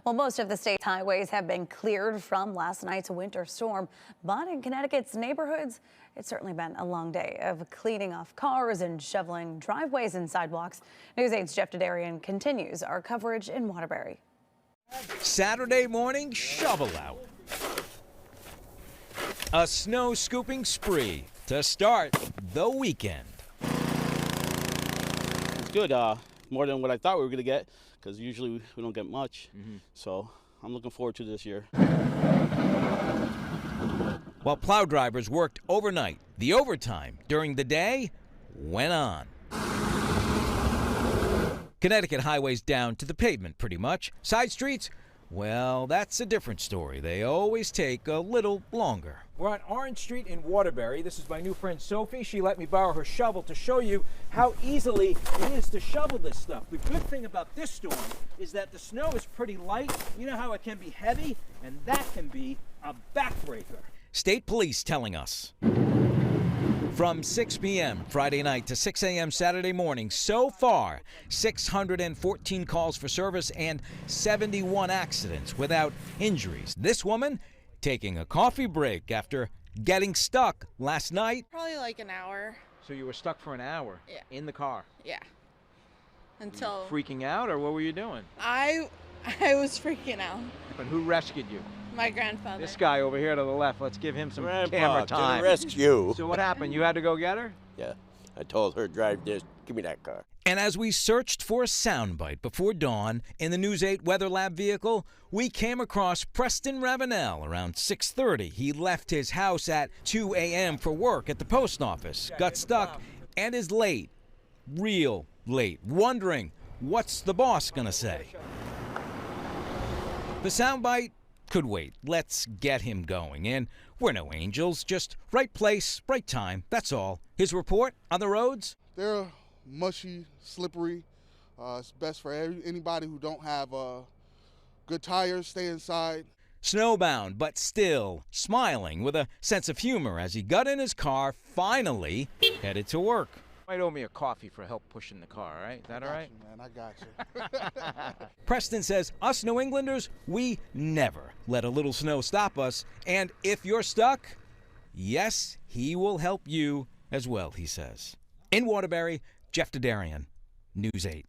Well, most of the state's highways have been cleared from last night's winter storm, but in Connecticut's neighborhoods, it's certainly been a long day of cleaning off cars and shoveling driveways and sidewalks. News 8's Jeff Dedarian continues our coverage in Waterbury. Saturday morning shovel out. A snow scooping spree to start the weekend. It's good, more than what I thought we were going to get, because usually we don't get much. So I'm looking forward to this year. While plow drivers worked overnight, the overtime during the day went on. Connecticut highways down to the pavement pretty much. Side streets, well, that's a different story. They always take a little longer. We're on Orange Street in Waterbury. This is my new friend Sophie. She let me borrow her shovel to show you how easily it is to shovel this stuff. The good thing about this storm is that the snow is pretty light. You know how it can be heavy, and that can be a backbreaker. State police telling us. From 6 p.m. Friday night to 6 a.m. Saturday morning, so far, 614 calls for service and 71 accidents without injuries. This woman taking a coffee break after getting stuck last night. Probably like an hour. So you were stuck for an hour in the car? Yeah. Until freaking out, or what were you doing? I was freaking out. But who rescued you? My grandfather. This guy over here to the left. Let's give him some camera time. To the rescue. So what happened? You had to go get her? Yeah, I told her, drive this, give me that car. And as we searched for a soundbite before dawn in the News 8 Weather Lab vehicle, we came across Preston Ravenel around 6:30. He left his house at 2 a.m. for work at the post office, got stuck, and is late, real late, wondering what's the boss gonna say. The soundbite could wait. Let's get him going. And we're no angels, just right place, right time, that's all. His report on the roads? They're mushy, slippery. It's best for anybody who don't have good tires, stay inside. Snowbound, but still smiling with a sense of humor as he got in his car, finally headed to work. Might owe me a coffee for help pushing the car, right? Is that all right? Man, I got you. Preston says us New Englanders, we never let a little snow stop us. And if you're stuck, yes, he will help you as well, he says. In Waterbury, Jeff Dedarian, News 8.